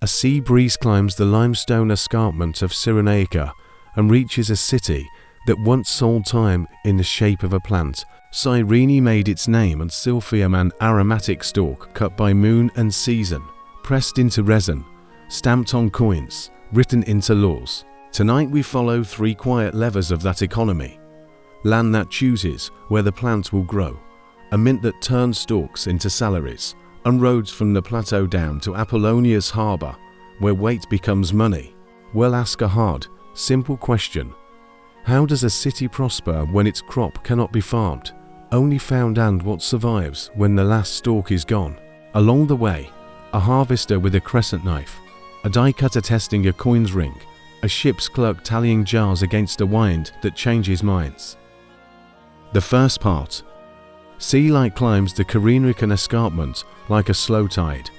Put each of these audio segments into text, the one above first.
A sea breeze climbs the limestone escarpment of Cyrenaica and reaches a city that once sold thyme in the shape of a plant. Cyrene made its name on silphium, an aromatic stalk cut by moon and season, pressed into resin, stamped on coins, written into laws. Tonight we follow 3 quiet levers of that economy. Land that chooses where the plant will grow, a mint that turns stalks into salaries, and roads from the plateau down to Apollonia's harbour, where weight becomes money. Well, ask a hard, simple question. How does a city prosper when its crop cannot be farmed, only found, and what survives when the last stalk is gone? Along the way, a harvester with a crescent knife, a die cutter testing a coin's ring, a ship's clerk tallying jars against a wind that changes minds. The first part. Sea light climbs the Cyrenaican escarpment like a slow tide,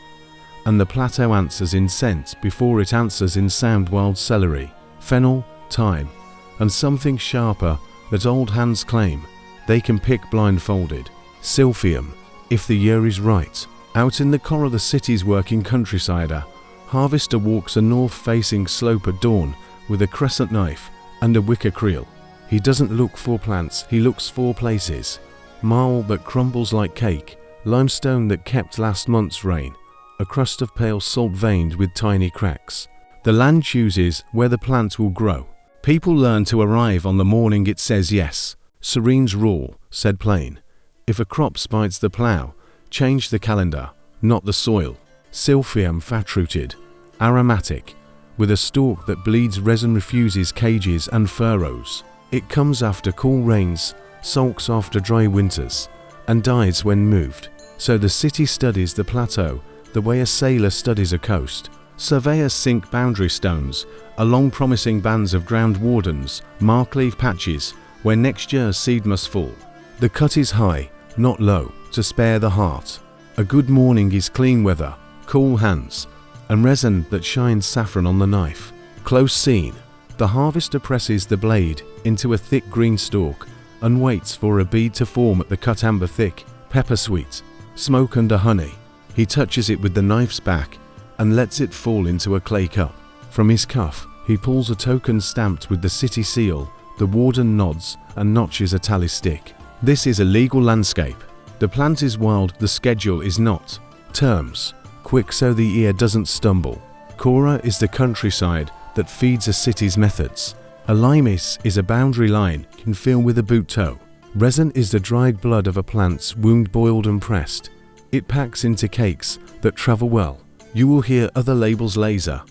and the plateau answers in scent before it answers in sound. Wild celery, fennel, thyme, and something sharper that old hands claim they can pick blindfolded. Silphium, if the year is right. Out in the core of the city's working countryside, a harvester walks a north-facing slope at dawn with a crescent knife and a wicker creel. He doesn't look for plants, he looks for places. Marl that crumbles like cake, limestone that kept last month's rain, a crust of pale salt veined with tiny cracks. The land chooses where the plant will grow. People learn to arrive on the morning it says yes. Cyrene's rule said plain: if a crop spites the plough, change the calendar, not the soil. Silphium, fat-rooted, aromatic, with a stalk that bleeds resin, refuses cages and furrows. It comes after cool rains, sulks after dry winters, and dies when moved. So the city studies the plateau the way a sailor studies a coast. Surveyors sink boundary stones along promising bands of ground wardens, mark leaf patches where next year's seed must fall. The cut is high, not low, to spare the heart. A good morning is clean weather, cool hands, and resin that shines saffron on the knife. Close scene. The harvester presses the blade into a thick green stalk and waits for a bead to form at the cut. Amber thick, pepper sweet, smoke under honey. He touches it with the knife's back and lets it fall into a clay cup. From his cuff, he pulls a token stamped with the city seal. The warden nods and notches a tally stick. This is a legal landscape. The plant is wild, the schedule is not. Terms, quick so the ear doesn't stumble. Cora is the countryside that feeds a city's methods. A limes is a boundary line, can fill with a boot toe. Resin is the dried blood of a plant's wound, boiled and pressed. It packs into cakes that travel well. You will hear other labels: laser,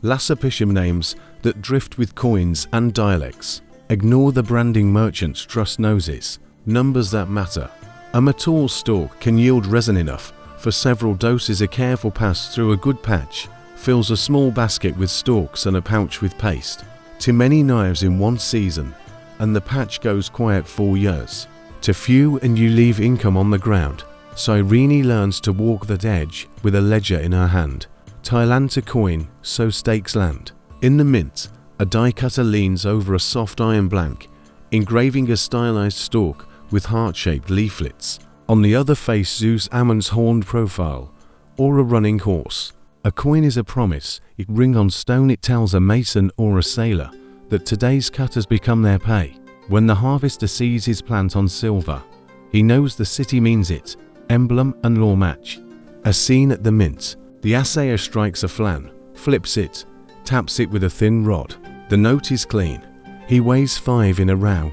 Lasapisham names that drift with coins and dialects. Ignore the branding merchants, trust noses, numbers that matter. A mature stalk can yield resin enough for several doses. A careful pass through a good patch fills a small basket with stalks and a pouch with paste. Too many knives in one season, and the patch goes quiet 4 years. Too few and you leave income on the ground. Cyrene learns to walk that edge with a ledger in her hand. Thailand to coin, so stakes land. In the mint, a die cutter leans over a soft iron blank, engraving a stylized stalk with heart-shaped leaflets. On the other face, Zeus Ammon's horned profile, or a running horse. A coin is a promise, it ring on stone. It tells a mason or a sailor that today's cut has become their pay. When the harvester sees his plant on silver, he knows the city means it. Emblem and law match. A scene at the mint. The assayer strikes a flan, flips it, taps it with a thin rod. The note is clean. He weighs 5 in a row,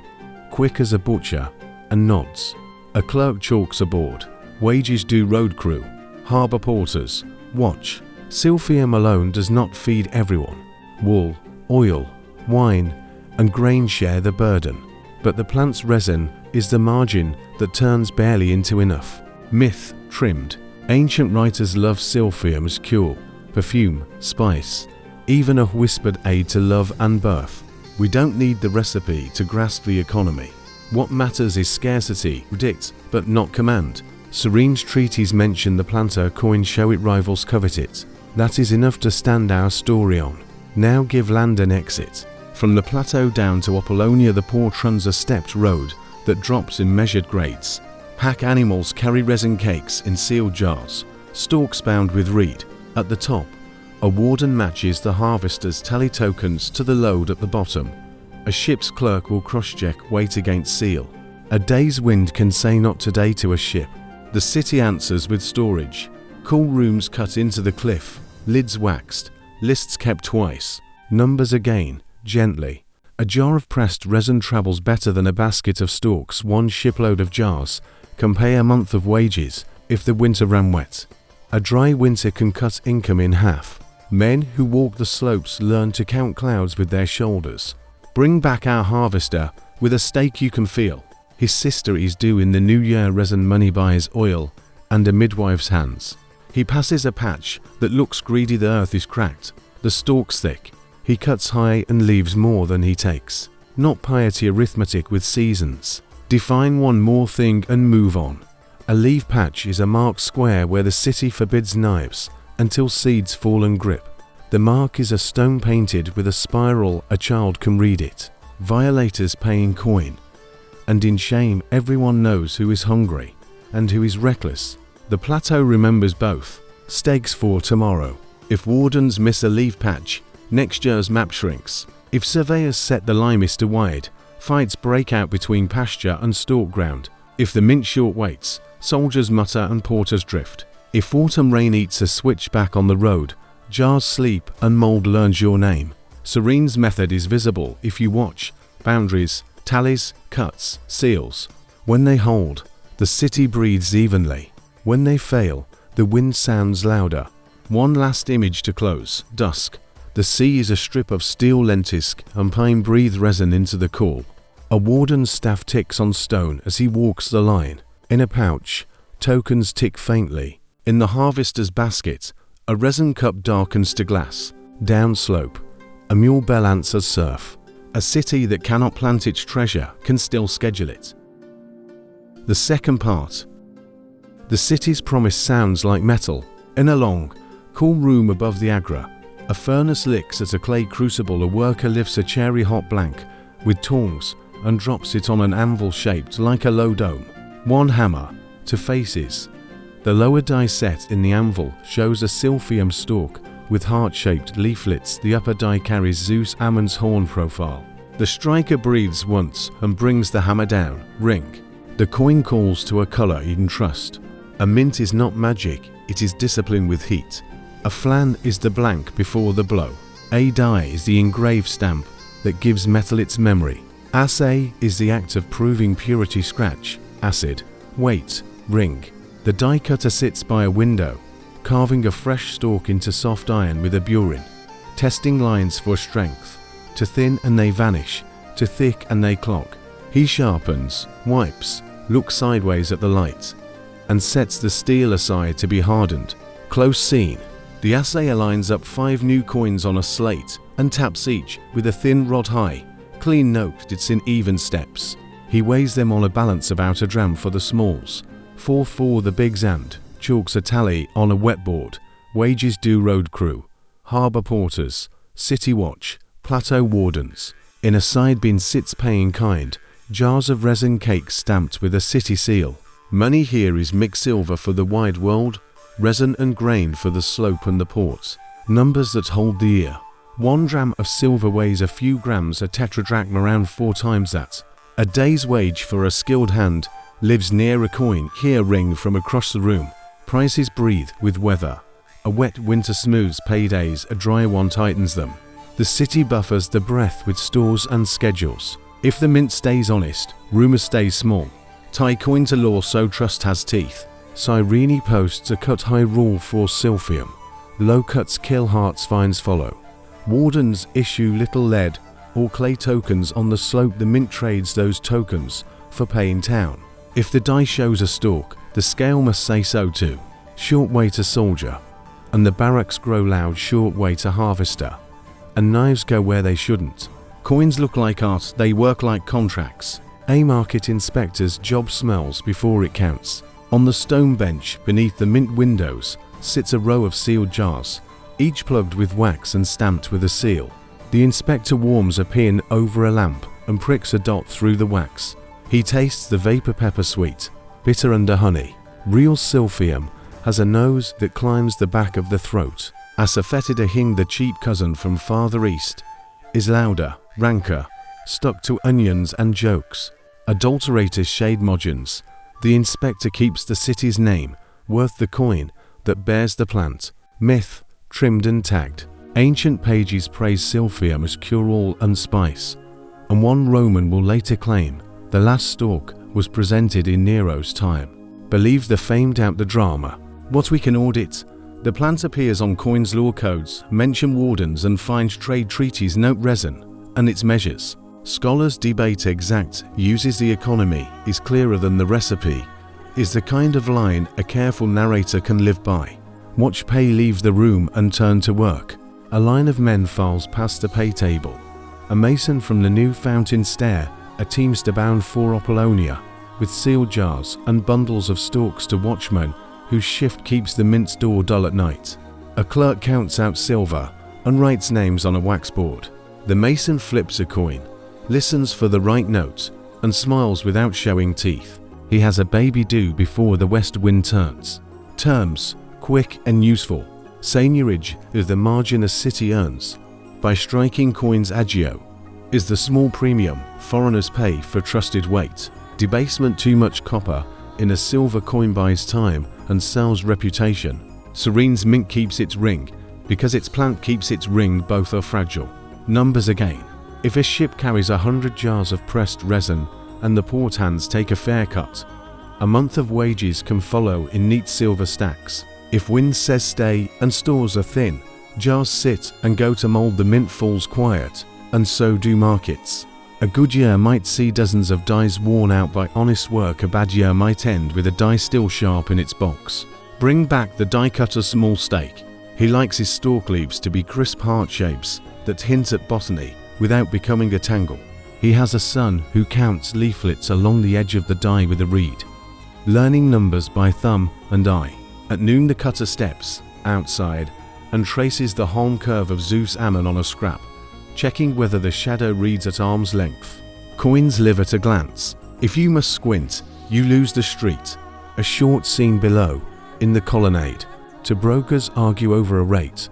quick as a butcher, and nods. A clerk chalks a board. Wages due road crew, harbour porters, watch. Silphium alone does not feed everyone. Wool, oil, wine, and grain share the burden. But the plant's resin is the margin that turns barely into enough. Myth, trimmed. Ancient writers love silphium's cure, perfume, spice, even a whispered aid to love and birth. We don't need the recipe to grasp the economy. What matters is scarcity, predict, but not command. Cyrene's treaties mention the planter coin, show it rivals covet it. That is enough to stand our story on. Now give land an exit. From the plateau down to Apollonia, the port runs a stepped road that drops in measured grades. Pack animals carry resin cakes in sealed jars, stalks bound with reed. At the top, A warden matches the harvester's tally tokens to the load at the bottom. A ship's clerk will cross-check weight against seal. A day's wind can say not today to a ship. The city answers with storage. Cool rooms cut into the cliff, lids waxed, lists kept twice, numbers again, gently. A jar of pressed resin travels better than a basket of stalks. One shipload of jars can pay a month of wages if the winter ran wet. A dry winter can cut income in half. Men who walk the slopes learn to count clouds with their shoulders. Bring back our harvester with a stake you can feel. His sister is due in the new year. Resin money buys oil and a midwife's hands. He passes a patch that looks greedy. The earth is cracked, the stalks thick. He cuts high and leaves more than he takes. Not piety arithmetic with seasons. Define one more thing and move on. A leaf patch is a marked square where the city forbids knives until seeds fall and grip. The mark is a stone painted with a spiral. A child can read it. Violators pay in coin. And in shame everyone knows who is hungry and who is reckless. The plateau remembers both. Stakes for tomorrow. If wardens miss a leaf patch, next year's map shrinks. If surveyors set the limester wide, fights break out between pasture and stalk ground. If the mint short waits, soldiers mutter and porters drift. If autumn rain eats a switchback on the road, jars sleep and mold learns your name. Serene's method is visible if you watch. Boundaries, tallies, cuts, seals. When they hold, the city breathes evenly. When they fail, the wind sounds louder. One last image to close. Dusk. The sea is a strip of steel lentisk and pine breathe resin into the call. A warden's staff ticks on stone as he walks the line. In a pouch, tokens tick faintly. In the harvester's basket, a resin cup darkens to glass. Downslope. A mule bell answers surf. A city that cannot plant its treasure can still schedule it. The second part. The city's promise sounds like metal. In a long, cool room above the Agra, a furnace licks at a clay crucible. A worker lifts a cherry hot blank with tongs and drops it on an anvil shaped like a low dome. One hammer, to faces. The lower die set in the anvil shows a silphium stalk with heart-shaped leaflets. The upper die carries Zeus Ammon's horn profile. The striker breathes once and brings the hammer down. Ring. The coin calls to a color you can trust. A mint is not magic, it is discipline with heat. A flan is the blank before the blow. A die is the engraved stamp that gives metal its memory. Assay is the act of proving purity. Scratch, acid, weight, ring. The die cutter sits by a window, carving a fresh stalk into soft iron with a burin, testing lines for strength. To thin and they vanish, to thick and they clog. He sharpens, wipes, looks sideways at the light, and sets the steel aside to be hardened. Close scene. The assayer lines up 5 new coins on a slate and taps each with a thin rod high. Clean note it's in even steps. He weighs them on a balance about a dram for the smalls, 4 for the bigs, and chalks a tally on a wetboard. Wages due road crew, harbour porters, city watch, plateau wardens. In a side bin sits paying kind, jars of resin cakes stamped with a city seal. Money here is mixed silver for the wide world, resin and grain for the slope and the ports. Numbers that hold the ear. 1 dram of silver weighs a few grams. A tetradrachm around 4 times that. A day's wage for a skilled hand lives near a coin. Here ring from across the room. Prices breathe with weather. A wet winter smooths paydays, a dry one tightens them. The city buffers the breath with stores and schedules. If the mint stays honest, rumor stays small. Tie coin to law so trust has teeth. Cyrene posts a cut high rule for silphium. Low cuts kill, hearts fines follow. Wardens issue little lead or clay tokens on the slope. The mint trades those tokens for pay in town. If the die shows a stalk, the scale must say so too. Short way to soldier, and the barracks grow loud. Short way to harvester, and knives go where they shouldn't. Coins look like art, they work like contracts. A market inspector's job smells before it counts. On the stone bench beneath the mint windows sits a row of sealed jars, each plugged with wax and stamped with a seal. The inspector warms a pin over a lamp and pricks a dot through the wax. He tastes the vapor pepper sweet, bitter under honey. Real silphium has a nose that climbs the back of the throat. Asafoetida Hing, the cheap cousin from farther east, is louder, ranker, stuck to onions and jokes. Adulterators shade Mogens. The inspector keeps the city's name, worth the coin that bears the plant. Myth, trimmed and tagged. Ancient pages praise Silphium as cure-all and spice, and one Roman will later claim the last stalk was presented in Nero's time. Believe the famed out the drama. What we can audit. The plant appears on coins, law codes, mention wardens and finds trade treaties note resin and its measures. Scholars debate exact uses. The economy is clearer than the recipe, is the kind of line a careful narrator can live by. Watch pay leave the room and turn to work. A line of men files past the pay table. A mason from the new fountain stair, a teamster bound for Apollonia, with sealed jars and bundles of stalks to watchmen whose shift keeps the mint's door dull at night. A clerk counts out silver and writes names on a waxboard. The mason flips a coin, listens for the right note, and smiles without showing teeth. He has a baby due before the west wind turns. Terms, quick and useful. Seigniorage is the margin a city earns by striking coins. Agio is the small premium foreigners pay for trusted weight. Debasement, too much copper in a silver coin buys time and sells reputation. Serene's mint keeps its ring because its plant keeps its ring. Both are fragile. Numbers again. If a ship carries 100 jars of pressed resin and the port hands take a fair cut, a month of wages can follow in neat silver stacks. If wind says stay and stores are thin, jars sit and go to mold. The mint falls quiet, and so do markets. A good year might see dozens of dies worn out by honest work. A bad year might end with a die still sharp in its box. Bring back the die cutter's small stake. He likes his stalk leaves to be crisp heart shapes that hint at botany without becoming a tangle. He has a son who counts leaflets along the edge of the die with a reed, learning numbers by thumb and eye. At noon the cutter steps outside and traces the home curve of Zeus Ammon on a scrap, checking whether the shadow reads at arm's length. Coins live at a glance. If you must squint, you lose the street. A short scene below, in the colonnade. To brokers argue over a rate.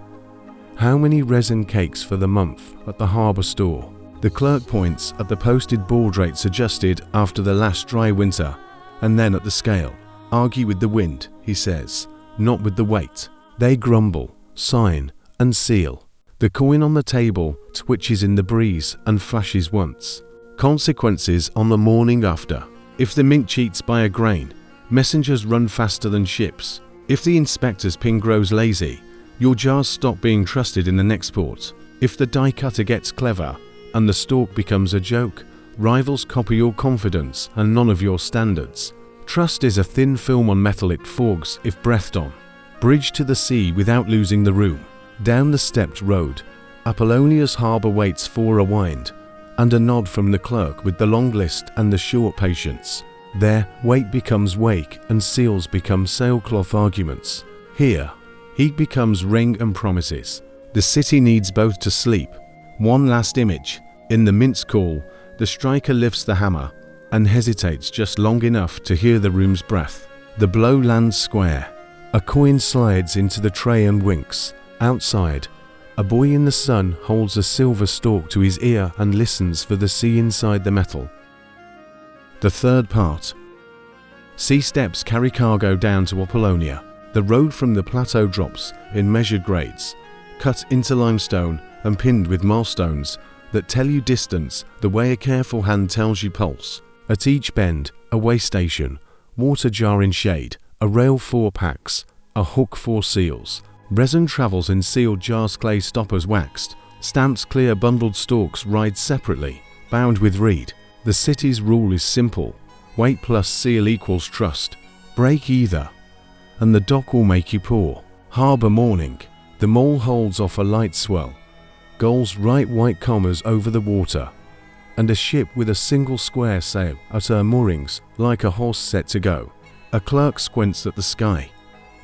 How many resin cakes for the month at the harbour store? The clerk points at the posted board rates adjusted after the last dry winter, and then at the scale. Argue with the wind, he says, not with the weight. They grumble, sign, and seal. The coin on the table twitches in the breeze and flashes once. Consequences on the morning after. If the mint cheats by a grain, messengers run faster than ships. If the inspector's pin grows lazy, your jars stop being trusted in the next port. If the die cutter gets clever and the stalk becomes a joke, rivals copy your confidence and none of your standards. Trust is a thin film on metal, it fogs if breathed on. Bridge to the sea without losing the room. Down the stepped road, Apollonia's harbour waits for a wind, and a nod from the clerk with the long list and the short patience. There, weight becomes wake and seals become sailcloth arguments. Here, heat becomes ring and promises. The city needs both to sleep. One last image. In the mint's call, the striker lifts the hammer and hesitates just long enough to hear the room's breath. The blow lands square. A coin slides into the tray and winks. Outside, a boy in the sun holds a silver stalk to his ear and listens for the sea inside the metal. The third part. Sea steps carry cargo down to Apollonia. The road from the plateau drops in measured grades, cut into limestone and pinned with milestones that tell you distance the way a careful hand tells you pulse. At each bend, a way station, water jar in shade, a rail for packs, a hook for seals. Resin travels in sealed jars, clay stoppers waxed, stamps clear, bundled stalks ride separately, bound with reed. The city's rule is simple. Weight plus seal equals trust. Break either, and the dock will make you poor. Harbour morning. The mole holds off a light swell. Gulls write white commas over the water, and a ship with a single square sail at her moorings like a horse set to go. A clerk squints at the sky,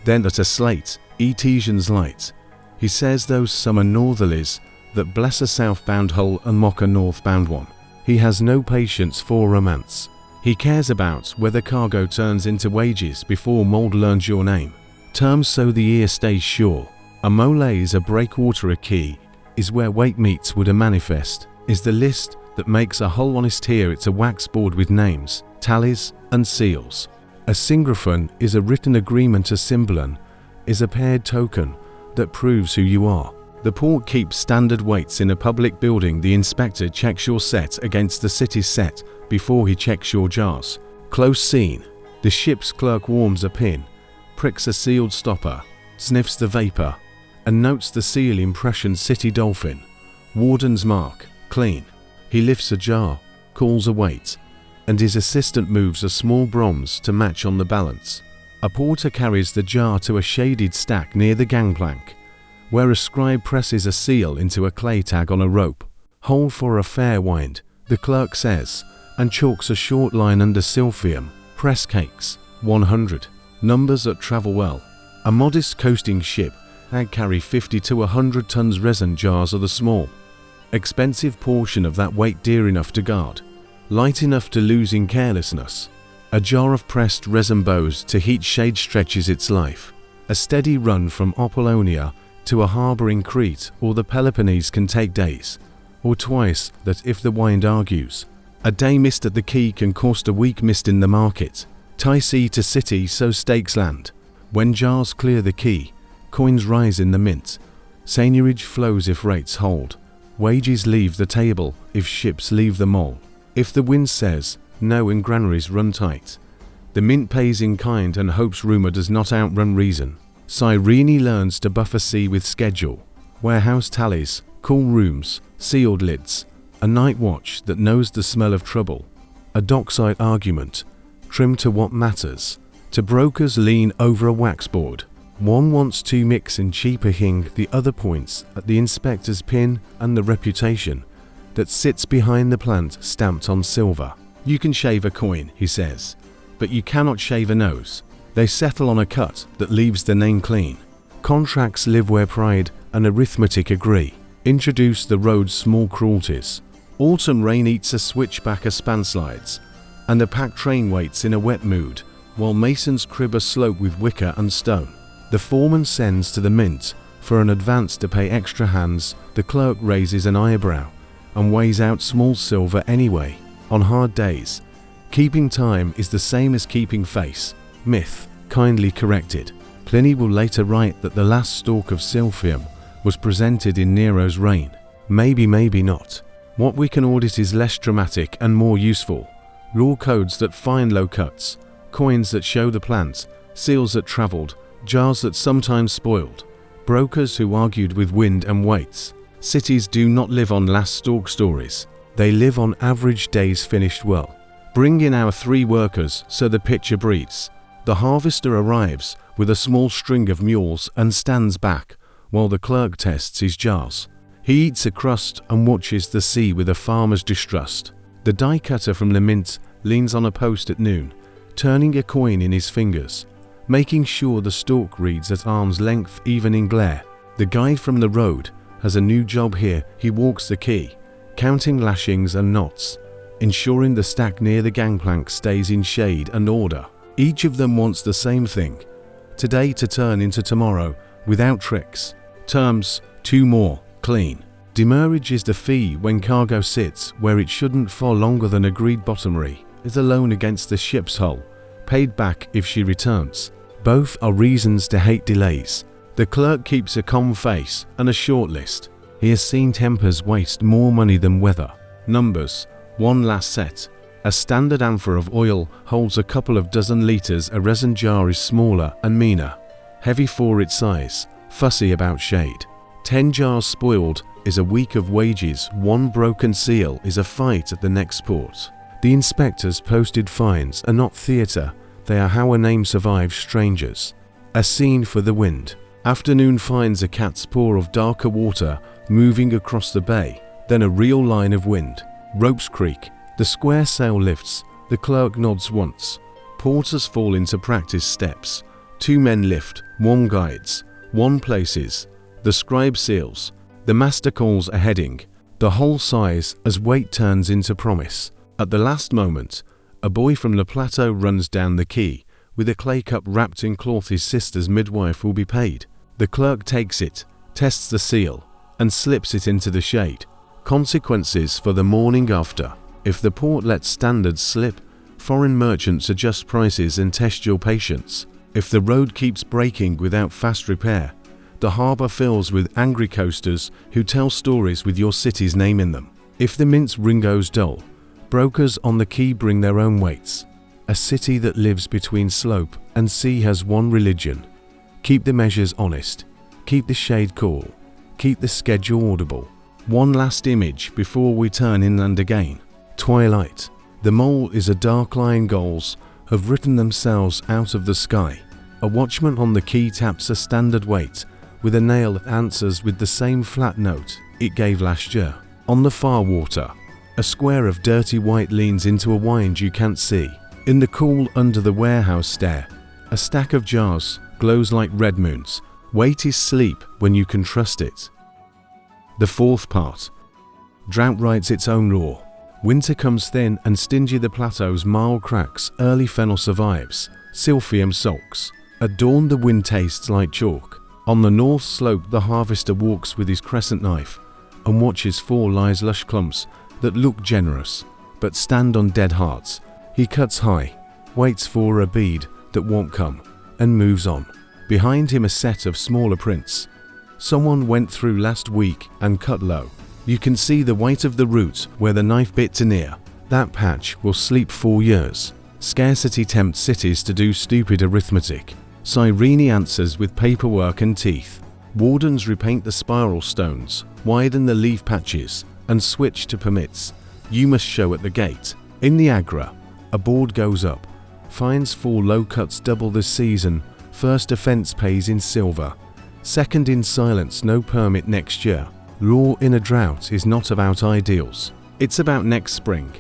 then at a slate, Etesian's light. He says those summer northerlies that bless a southbound hull and mock a northbound one. He has no patience for romance. He cares about whether cargo turns into wages before mold learns your name. Terms so the ear stays sure. A mole is a breakwater. A key is where weight meets would a manifest, is the list that makes a whole honest here. It's a wax board with names, tallies, and seals. A syngraphon is a written agreement. A symbolon is a paired token that proves who you are. The port keeps standard weights in a public building. The inspector checks your set against the city's set before he checks your jars. Close scene. The ship's clerk warms a pin, pricks a sealed stopper, sniffs the vapor, and notes the seal impression. City dolphin. Warden's mark, clean. He lifts a jar, calls a weight, and his assistant moves a small bronze to match on the balance. A porter carries the jar to a shaded stack near the gangplank, where a scribe presses a seal into a clay tag on a rope. Hold for a fair wind, the clerk says, and chalks a short line under silphium. Press cakes, 100. Numbers that travel well. A modest coasting ship had carry 50 to 100 tons. Resin jars are the small, expensive portion of that weight, dear enough to guard, light enough to lose in carelessness. A jar of pressed resin bows to heat shade stretches its life. A steady run from Apollonia to a harbour in Crete or the Peloponnese can take days, or twice that if the wind argues. A day missed at the quay can cost a week missed in the market. Tie sea to city, so stakes land. When jars clear the quay, coins rise in the mint. Seigniorage flows if rates hold. Wages leave the table if ships leave the mole. If the wind says no and granaries run tight, the mint pays in kind and hopes rumour does not outrun reason. Cyrene learns to buffer sea with schedule. Warehouse tallies, cool rooms, sealed lids. A night watch that knows the smell of trouble. A dockside argument, trimmed to what matters. To brokers lean over a waxboard. One wants to mix in cheaper hing, the other points at the inspector's pin and the reputation that sits behind the plant stamped on silver. You can shave a coin, he says, but you cannot shave a nose. They settle on a cut that leaves the name clean. Contracts live where pride and arithmetic agree. Introduce the road's small cruelties. Autumn rain eats a switchback, a span slides, and a packed train waits in a wet mood, while masons crib a slope with wicker and stone. The foreman sends to the mint for an advance to pay extra hands. The clerk raises an eyebrow and weighs out small silver anyway. On hard days, keeping time is the same as keeping face. Myth, kindly corrected. Pliny will later write that the last stalk of silphium was presented in Nero's reign. Maybe, maybe not. What we can audit is less dramatic and more useful. Law codes that find low cuts, coins that show the plant, seals that travelled, jars that sometimes spoiled, brokers who argued with wind and weights. Cities do not live on last stalk stories. They live on average days finished well. Bring in our 3 workers so the picture breathes. The harvester arrives with a small string of mules and stands back while the clerk tests his jars. He eats a crust and watches the sea with a farmer's distrust. The die cutter from the mint leans on a post at noon, turning a coin in his fingers, making sure the stalk reads at arm's length even in glare. The guy from the road has a new job here. He walks the quay, counting lashings and knots, ensuring the stack near the gangplank stays in shade and order. Each of them wants the same thing, today to turn into tomorrow without tricks. Terms, 2 more, clean. Demurrage is the fee when cargo sits where it shouldn't for longer than agreed. Bottomry is a loan against the ship's hull, paid back if she returns. Both are reasons to hate delays. The clerk keeps a calm face and a short list. He has seen tempers waste more money than weather. Numbers, 1 last set. A standard amphora of oil holds a couple of dozen liters. A resin jar is smaller and meaner, heavy for its size, fussy about shade. 10 jars spoiled is a week of wages. 1 broken seal is a fight at the next port. The inspector's posted fines are not theatre, they are how a name survives strangers. A scene for the wind. Afternoon finds a cat's paw of darker water moving across the bay, then a real line of wind. Ropes creak, the square sail lifts, the clerk nods once. Porters fall into practice steps. 2 men lift, 1 guides, 1 places. The scribe seals, the master calls a heading. The whole sighs as weight turns into promise. At the last moment, a boy from the plateau runs down the quay with a clay cup wrapped in cloth. His sister's midwife will be paid. The clerk takes it, tests the seal, and slips it into the shade. Consequences for the morning after. If the port lets standards slip, foreign merchants adjust prices and test your patience. If the road keeps breaking without fast repair, the harbour fills with angry coasters who tell stories with your city's name in them. If the mint's ring goes dull, brokers on the quay bring their own weights. A city that lives between slope and sea has one religion. Keep the measures honest. Keep the shade cool. Keep the schedule audible. One last image before we turn inland again. Twilight. The mole is a dark line. Gulls have written themselves out of the sky. A watchman on the quay taps a standard weight with a nail that answers with the same flat note it gave last year. On the far water, a square of dirty white leans into a wind you can't see. In the cool under the warehouse stair, a stack of jars glows like red moons. Wait is sleep when you can trust it. The fourth part. Drought writes its own roar. Winter comes thin and stingy. The plateau's marl cracks. Early fennel survives. Silphium sulks. At dawn the wind tastes like chalk. On the north slope the harvester walks with his crescent knife and watches 4 lies lush clumps that look generous but stand on dead hearts. He cuts high, waits for a bead that won't come, and moves on. Behind him a set of smaller prints. Someone went through last week and cut low. You can see the weight of the root where the knife bit to near. That patch will sleep 4 years. Scarcity tempts cities to do stupid arithmetic. Cyrene answers with paperwork and teeth. Wardens repaint the spiral stones, widen the leaf patches, and switch to permits. You must show at the gate. In the Agra, a board goes up. Fines for low cuts double this season. First offence pays in silver. Second in silence, no permit next year. Law in a drought is not about ideals. It's about next spring.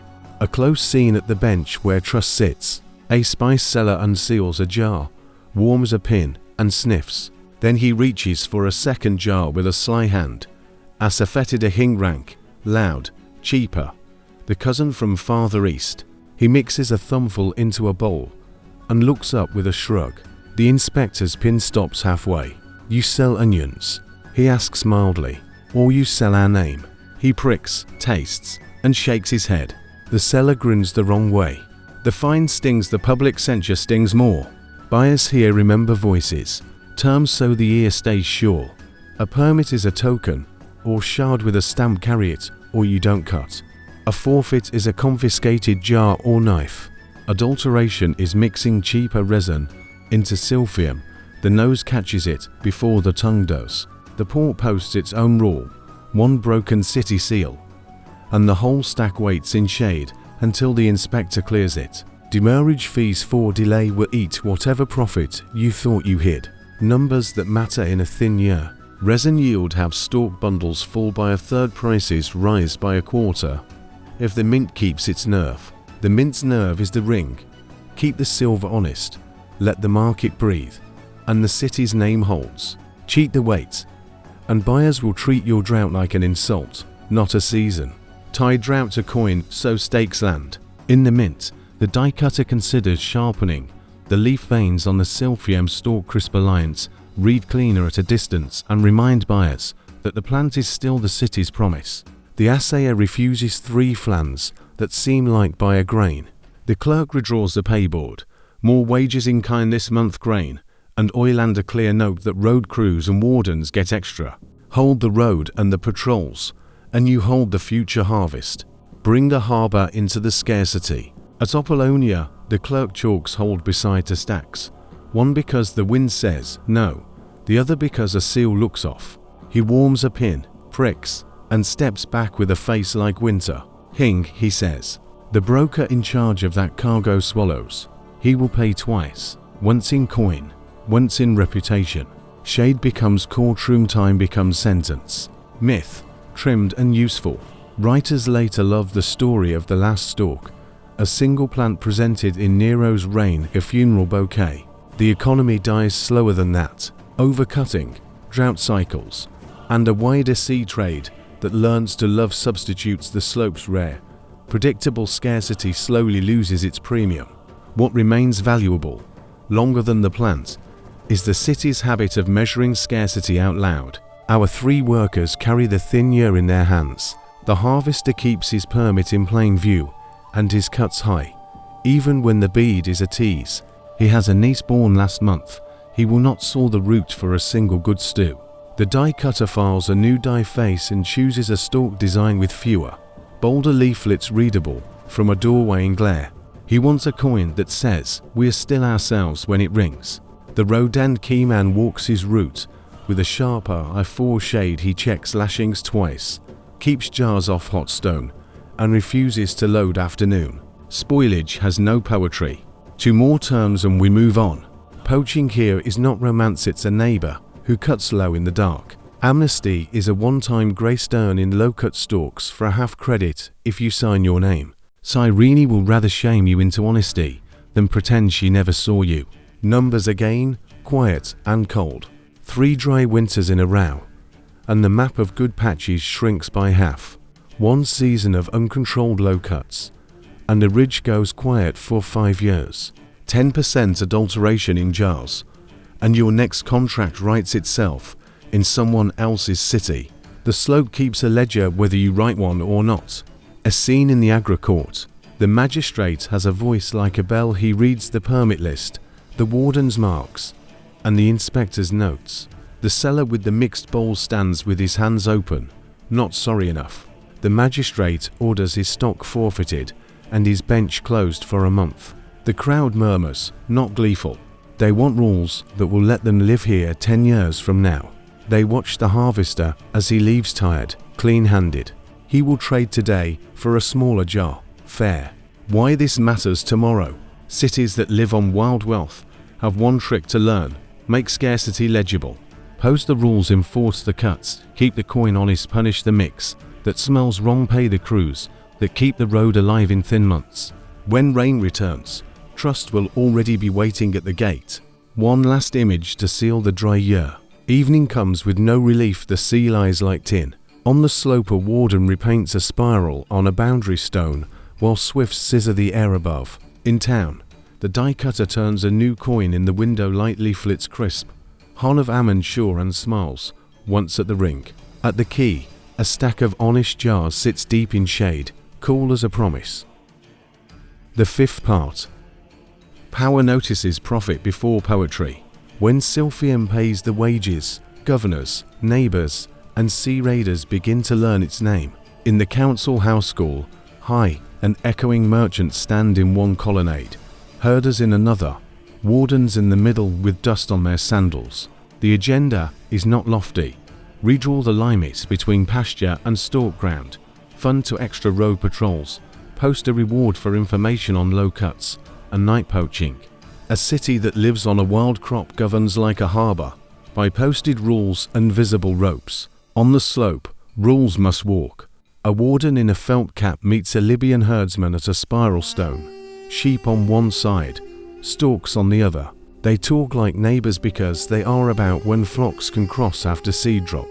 A close scene at the bench where trust sits. A spice seller unseals a jar, warms a pin, and sniffs. Then he reaches for a second jar with a sly hand. Asafetid a hing rank, loud, cheaper. The cousin from farther east. He mixes a thumbful into a bowl and looks up with a shrug. The inspector's pin stops halfway. You sell onions? He asks mildly. Or you sell our name? He pricks, tastes, and shakes his head. The seller grins the wrong way. The fine stings, the public censure stings more. Buyers here remember voices, terms so the ear stays sure. A permit is a token, or shard with a stamp. Carry it, or you don't cut. A forfeit is a confiscated jar or knife. Adulteration is mixing cheaper resin into silphium. The nose catches it before the tongue does. The port posts its own rule, one broken city seal, and the whole stack waits in shade until the inspector clears it. Demurrage fees for delay will eat whatever profit you thought you hid. Numbers that matter in a thin year. Resin yield have stalk bundles fall by a third, prices rise by a quarter. If the mint keeps its nerve, the mint's nerve is the ring. Keep the silver honest, let the market breathe, and the city's name holds. Cheat the weight, and buyers will treat your drought like an insult, not a season. Tie drought to coin, so stakes land. In the mint, the die cutter considers sharpening the leaf veins on the silphium stalk. Crisp alliance, read cleaner at a distance and remind buyers that the plant is still the city's promise. The assayer refuses 3 flans that seem like by a grain. The clerk redraws the payboard. More wages in kind this month, grain and oil, and a clear note that road crews and wardens get extra. Hold the road and the patrols, and you hold the future harvest. Bring the harbour into the scarcity. At Apollonia, the clerk chalks hold beside 2 stacks. One because the wind says no, the other because a seal looks off. He warms a pin, pricks, and steps back with a face like winter. Hing, he says. The broker in charge of that cargo swallows. He will pay twice, once in coin, once in reputation. Shade becomes courtroom, time becomes sentence. Myth, trimmed and useful. Writers later loved the story of the last stalk, a single plant presented in Nero's reign, a funeral bouquet. The economy dies slower than that. Overcutting, drought cycles, and a wider sea trade that learns to love substitutes the slopes rare. Predictable scarcity slowly loses its premium. What remains valuable, longer than the plant, is the city's habit of measuring scarcity out loud. Our 3 workers carry the thin ear in their hands. The harvester keeps his permit in plain view and his cuts high. Even when the bead is a tease, he has a niece born last month. He will not saw the root for a single good stew. The die cutter files a new die face and chooses a stalk design with fewer, bolder leaflets readable from a doorway in glare. He wants a coin that says, "We are still ourselves" when it rings. The Rodin keyman walks his route. With a sharper I4 shade he checks lashings twice, keeps jars off hot stone, and refuses to load afternoon. Spoilage has no poetry. 2 more terms and we move on. Poaching here is not romance, it's a neighbor who cuts low in the dark. Amnesty is a one-time grace earned in low-cut stalks for a half credit if you sign your name. Cyrene will rather shame you into honesty than pretend she never saw you. Numbers again, quiet and cold. 3 dry winters in a row, and the map of good patches shrinks by half. 1 season of uncontrolled low cuts, and the ridge goes quiet for 5 years. 10% adulteration in jars, and your next contract writes itself in someone else's city. The slope keeps a ledger whether you write one or not. A scene in the Agra court. The magistrate has a voice like a bell. He reads the permit list, the warden's marks, and the inspector's notes. The seller with the mixed bowl stands with his hands open, not sorry enough. The magistrate orders his stock forfeited and his bench closed for a month. The crowd murmurs, not gleeful. They want rules that will let them live here 10 years from now. They watch the harvester as he leaves tired, clean-handed. He will trade today for a smaller jar. Fair. Why this matters tomorrow. Cities that live on wild wealth have one trick to learn: make scarcity legible. Post the rules, enforce the cuts, keep the coin honest, punish the mix that smells wrong, pay the crews that keep the road alive in thin months. When rain returns, trust will already be waiting at the gate. 1 last image to seal the dry year. Evening comes with no relief, the sea lies like tin. On the slope a warden repaints a spiral on a boundary stone while swifts scissor the air above. In town, the die cutter turns a new coin in the window, light leaflets crisp. Hon of Ammon sure and smiles, once at the ring. At the quay, a stack of honest jars sits deep in shade, cool as a promise. The 5th part. Power notices profit before poetry. When Silphium pays the wages, governors, neighbors, and sea raiders begin to learn its name. In the council house school, high and echoing merchants stand in one colonnade, herders in another, wardens in the middle with dust on their sandals. The agenda is not lofty. Redraw the limits between pasture and stalk ground, fund to extra road patrols, post a reward for information on low cuts and night poaching. A city that lives on a wild crop governs like a harbor, by posted rules and visible ropes. On the slope, rules must walk. A warden in a felt cap meets a Libyan herdsman at a spiral stone. Sheep on one side, stalks on the other. They talk like neighbors because they are about when flocks can cross after seed drop,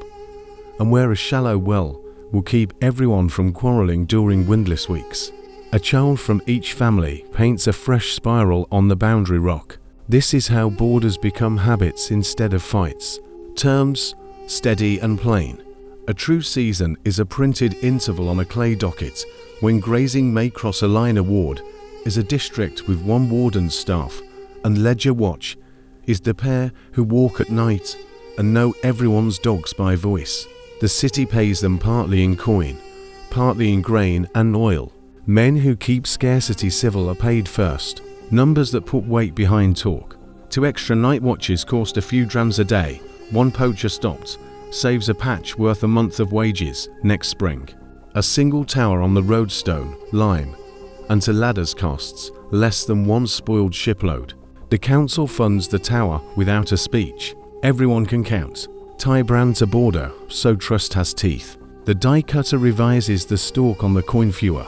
and where a shallow well will keep everyone from quarreling during windless weeks. A child from each family paints a fresh spiral on the boundary rock. This is how borders become habits instead of fights. Terms, steady and plain. A true season is a printed interval on a clay docket. When grazing may cross a line, a ward is a district with 1 warden's staff, and ledger watch is the pair who walk at night and know everyone's dogs by voice. The city pays them partly in coin, partly in grain and oil. Men who keep scarcity civil are paid first. Numbers that put weight behind talk. 2 extra night watches cost a few drams a day. 1 poacher stopped saves a patch worth a month of wages next spring. A single tower on the roadstone, lime, and to ladders costs less than 1 spoiled shipload. The council funds the tower without a speech. Everyone can count. Tie brand to border, so trust has teeth. The die cutter revises the stalk on the coin, fewer,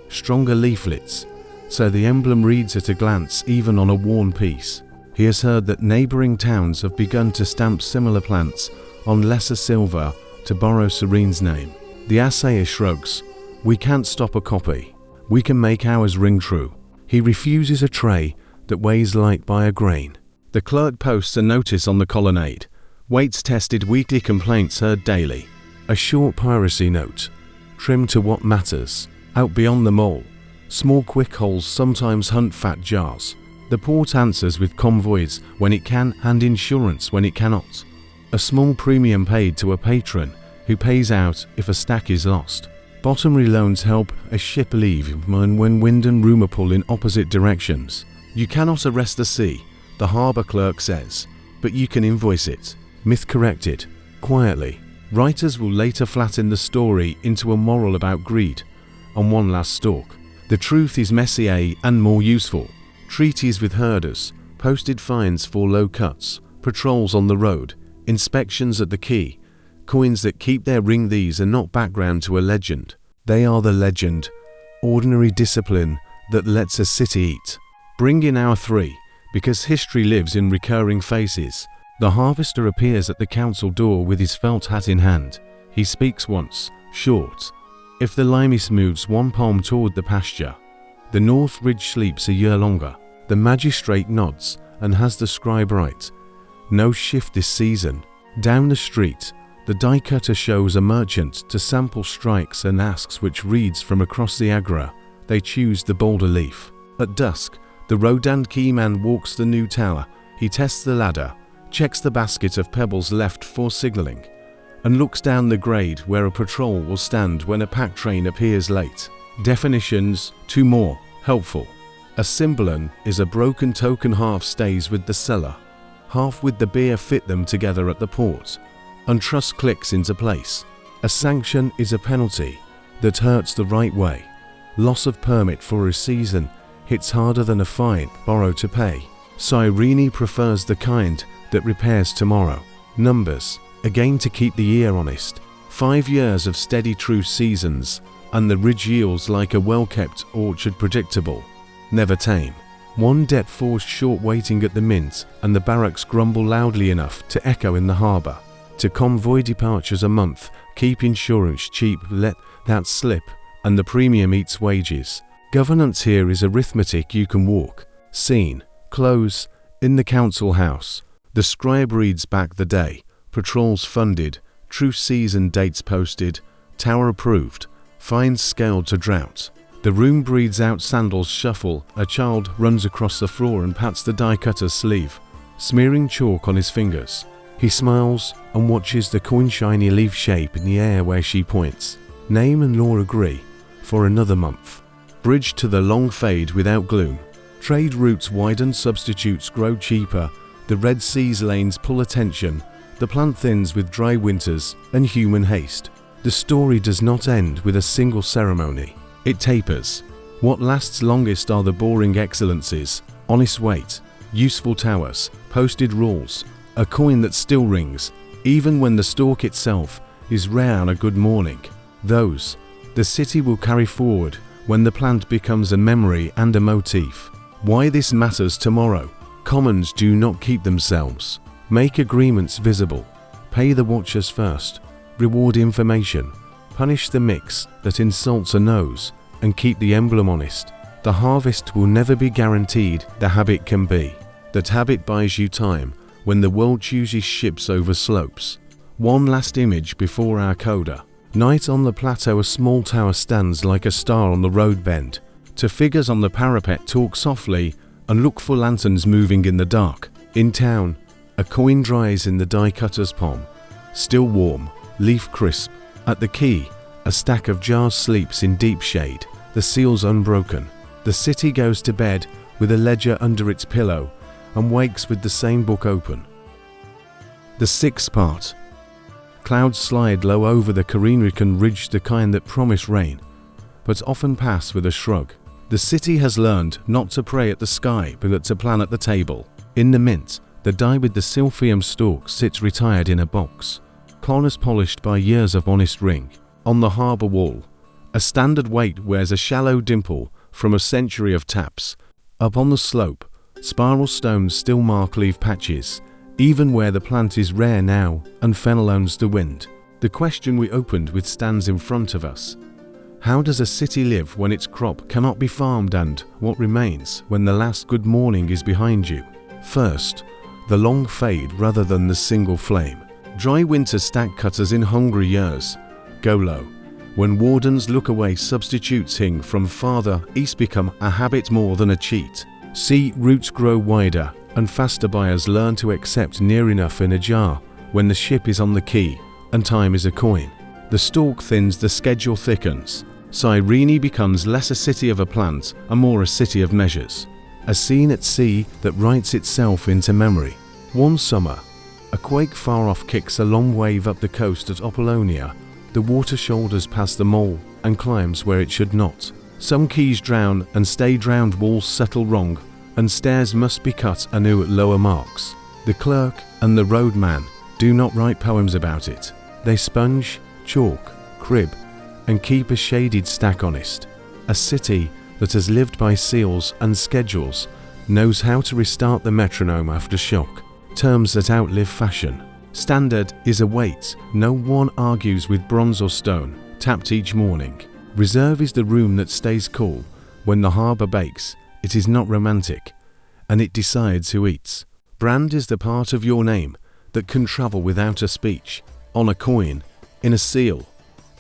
stronger leaflets, so the emblem reads at a glance even on a worn piece. He has heard that neighboring towns have begun to stamp similar plants on lesser silver to borrow Serene's name. The assayer shrugs. We can't stop a copy. We can make ours ring true. He refuses a tray that weighs light by a grain. The clerk posts a notice on the colonnade. Weights tested, weekly complaints heard daily. A short piracy note. Trim to what matters. Out beyond the mole. Small quick holes sometimes hunt fat jars. The port answers with convoys when it can and insurance when it cannot. A small premium paid to a patron who pays out if a stack is lost. Bottomry loans help a ship leave when wind and rumour pull in opposite directions. You cannot arrest the sea, the harbour clerk says, but you can invoice it. Myth corrected. Quietly. Writers will later flatten the story into a moral about greed. On one last stalk. The truth is messier and more useful. Treaties with herders, posted fines for low cuts, patrols on the road, inspections at the quay. Coins that keep their ring. These are not background to a legend. They are the legend. Ordinary discipline that lets a city eat. Bring in our 3, because history lives in recurring faces. The harvester appears at the council door with his felt hat in hand. He speaks once, short. If the limeys moves one palm toward the pasture, the north ridge sleeps a year longer. The magistrate nods and has the scribe write. No shift this season. Down the street, the die cutter shows a merchant to sample strikes and asks which reeds from across the Agra. They choose the bolder leaf. At dusk, the Rodan keyman walks the new tower. He tests the ladder, checks the basket of pebbles left for signalling, and looks down the grade where a patrol will stand when a pack train appears late. Definitions: 2 more, helpful. A cymbalon is a broken token. Half stays with the cellar, half with the beer. Fit them together at the port, and trust clicks into place. A sanction is a penalty that hurts the right way. Loss of permit for a season hits harder than a fine. Borrow to pay. Cyrene prefers the kind that repairs tomorrow. Numbers, again to keep the ear honest. 5 years of steady true seasons, and the ridge yields like a well-kept orchard. Predictable, never tame. One debt forced short, waiting at the mint, and the barracks grumble loudly enough to echo in the harbour. To convoy departures a month, keep insurance cheap. Let that slip, and the premium eats wages. Governance here is arithmetic. You can walk. Scene, close, in the council house. The scribe reads back the day. Patrols funded, true season dates posted, tower approved, fines scaled to drought. The room breathes out, sandals shuffle. A child runs across the floor and pats the die cutter's sleeve, smearing chalk on his fingers. He smiles and watches the coin shiny leaf shape in the air where she points. Name and law agree for another month. Bridge to the long fade without gloom. Trade routes widen, substitutes grow cheaper. The Red Sea's lanes pull attention. The plant thins with dry winters and human haste. The story does not end with a single ceremony. It tapers. What lasts longest are the boring excellencies, honest weight, useful towers, posted rules, a coin that still rings, even when the stalk itself is rare on a good morning. Those, the city will carry forward when the plant becomes a memory and a motif. Why this matters tomorrow. Commons do not keep themselves. Make agreements visible. Pay the watchers first. Reward information. Punish the mix that insults a nose, and keep the emblem honest. The harvest will never be guaranteed. The habit can be. That habit buys you time when the world chooses ships over slopes. One last image before our coda. Night on the plateau. A small tower stands like a star on the road bend. To figures on the parapet, talk softly and look for lanterns moving in the dark. In town, a coin dries in the die cutter's palm, still warm, leaf crisp. At the quay, a stack of jars sleeps in deep shade, the seals unbroken. The city goes to bed with a ledger under its pillow and wakes with the same book open. The sixth part. Clouds slide low over the Carinican ridge, the kind that promise rain, but often pass with a shrug. The city has learned not to pray at the sky, but to plan at the table. In the mint, the die with the silphium stalk sits retired in a box, corners polished by years of honest ring. On the harbour wall, a standard weight wears a shallow dimple from a century of taps. Up on the slope, spiral stones still mark leaf patches, even where the plant is rare now and fennel owns the wind. The question we opened with stands in front of us. How does a city live when its crop cannot be farmed, and what remains when the last good morning is behind you? First, the long fade rather than the single flame. Dry winter stack cutters in hungry years go low. When wardens look away, substituting from farther east become a habit more than a cheat. See, roots grow wider and faster. Buyers learn to accept near enough in a jar when the ship is on the quay and time is a coin. The stalk thins, the schedule thickens. Cyrene becomes less a city of a plant and more a city of measures. A scene at sea that writes itself into memory. One summer, a quake far off kicks a long wave up the coast at Apollonia. The water shoulders past the mole and climbs where it should not. Some quays drown and stay drowned, walls settle wrong, and stairs must be cut anew at lower marks. The clerk and the roadman do not write poems about it. They sponge, chalk, crib, and keep a shaded stack honest. A city that has lived by seals and schedules knows how to restart the metronome after shock. Terms that outlive fashion. Standard is a weight no one argues with, bronze or stone, tapped each morning. Reserve is the room that stays cool when the harbour bakes. It is not romantic, and it decides who eats. Brand is the part of your name that can travel without a speech, on a coin, in a seal,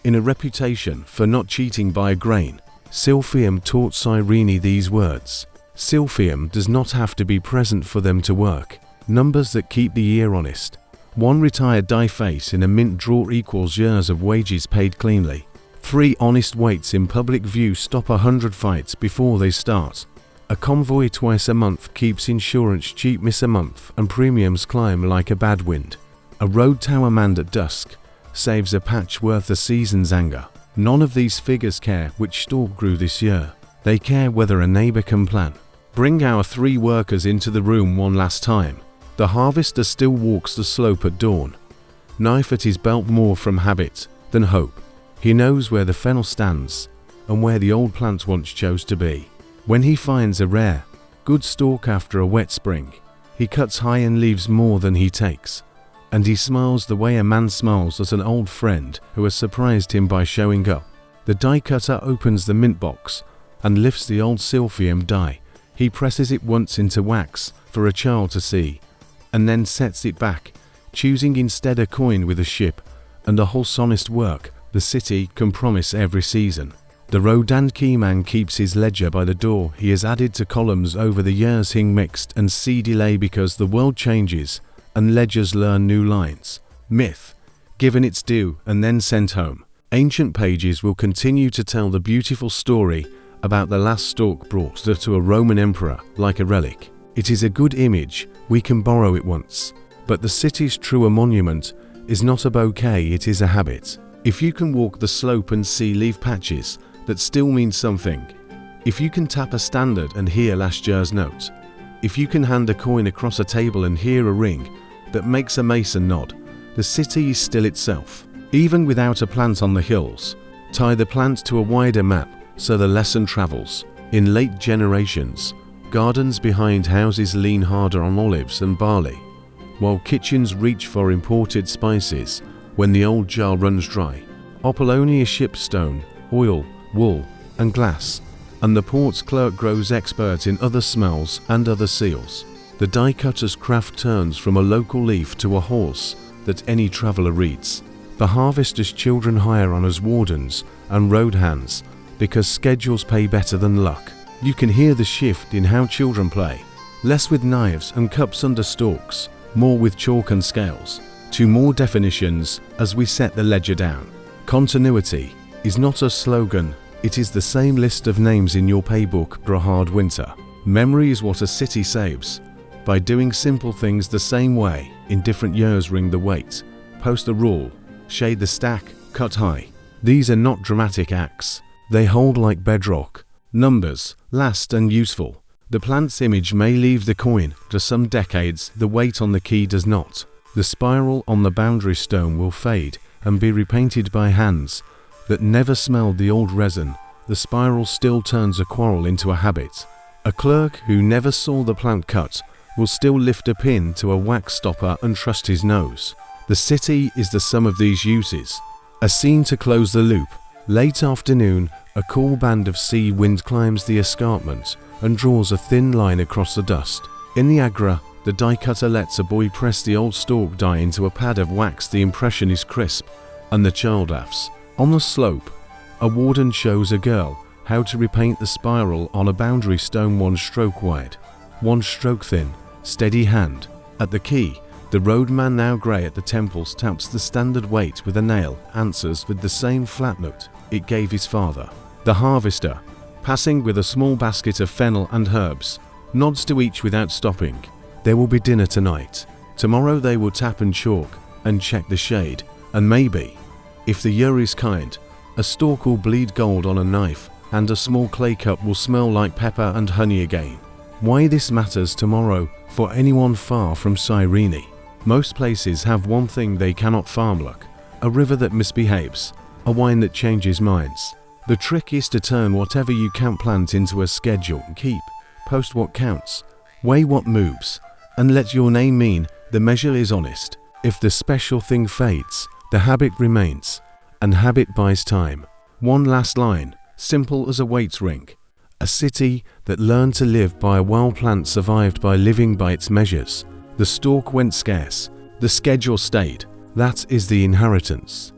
in a reputation for not cheating by a grain. Silphium taught Cyrene these words. Silphium does not have to be present for them to work. Numbers that keep the year honest. One retired die face in a mint drawer equals years of wages paid cleanly. 3 honest waits in public view stop 100 fights before they start. A convoy twice a month keeps insurance cheap, miss a month, and premiums climb like a bad wind. A road tower manned at dusk saves a patch worth a season's anger. None of these figures care which stalk grew this year. They care whether a neighbor can plan. Bring our 3 workers into the room one last time. The harvester still walks the slope at dawn. Knife at his belt more from habit than hope. He knows where the fennel stands and where the old plant once chose to be. When he finds a rare, good stalk after a wet spring, he cuts high and leaves more than he takes. And he smiles the way a man smiles at an old friend who has surprised him by showing up. The die cutter opens the mint box and lifts the old silphium die. He presses it once into wax for a child to see, and then sets it back, choosing instead a coin with a ship and a whole honest work the city can promise every season. The road and keyman keeps his ledger by the door. He has added to columns over the years, hing mixed and see delay because the world changes and ledgers learn new lines. Myth, given its due and then sent home. Ancient pages will continue to tell the beautiful story about the last stalk brought to a Roman emperor like a relic. It is a good image, we can borrow it once. But the city's truer monument is not a bouquet, it is a habit. If you can walk the slope and see leaf patches that still mean something, if you can tap a standard and hear last year's note, if you can hand a coin across a table and hear a ring that makes a mason nod, the city is still itself. Even without a plant on the hills, tie the plant to a wider map so the lesson travels. In late generations, gardens behind houses lean harder on olives and barley, while kitchens reach for imported spices when the old jar runs dry. Apollonia ships stone, oil, wool, and glass, and the port's clerk grows expert in other smells and other seals. The die cutter's craft turns from a local leaf to a horse that any traveller reads. The harvester's children hire on as wardens and road hands because schedules pay better than luck. You can hear the shift in how children play. Less with knives and cups under stalks, more with chalk and scales. 2 more definitions as we set the ledger down. Continuity is not a slogan, it is the same list of names in your paybook for a hard winter. Memory is what a city saves. By doing simple things the same way, in different years ring the weight. Post a rule, shade the stack, cut high. These are not dramatic acts. They hold like bedrock. Numbers, last and useful. The plant's image may leave the coin to some decades, the weight on the key does not. The spiral on the boundary stone will fade and be repainted by hands that never smelled the old resin. The spiral still turns a quarrel into a habit. A clerk who never saw the plant cut will still lift a pin to a wax stopper and trust his nose. The city is the sum of these uses. A scene to close the loop. Late afternoon, a cool band of sea wind climbs the escarpment and draws a thin line across the dust. In the Agra, The die cutter lets a boy press the old stalk die into a pad of wax. The impression is crisp, and the child laughs. On the slope, a warden shows a girl how to repaint the spiral on a boundary stone 1 stroke wide, 1 stroke thin, steady hand. At the key, the roadman, now grey at the temples, taps the standard weight with a nail, answers with the same flat note it gave his father. The harvester, passing with a small basket of fennel and herbs, nods to each without stopping. There will be dinner tonight. Tomorrow they will tap and chalk and check the shade, and maybe, if the year is kind, a stalk will bleed gold on a knife, and a small clay cup will smell like pepper and honey again. Why this matters tomorrow for anyone far from Cyrene? Most places have one thing they cannot farm: luck. A river that misbehaves, a wine that changes minds. The trick is to turn whatever you can't plant into a schedule and keep. Post what counts, weigh what moves, and let your name mean the measure is honest. If the special thing fades, the habit remains, and habit buys time. One last line, simple as a weight ring. A city that learned to live by a wild plant survived by living by its measures. The stalk went scarce, the schedule stayed. That is the inheritance.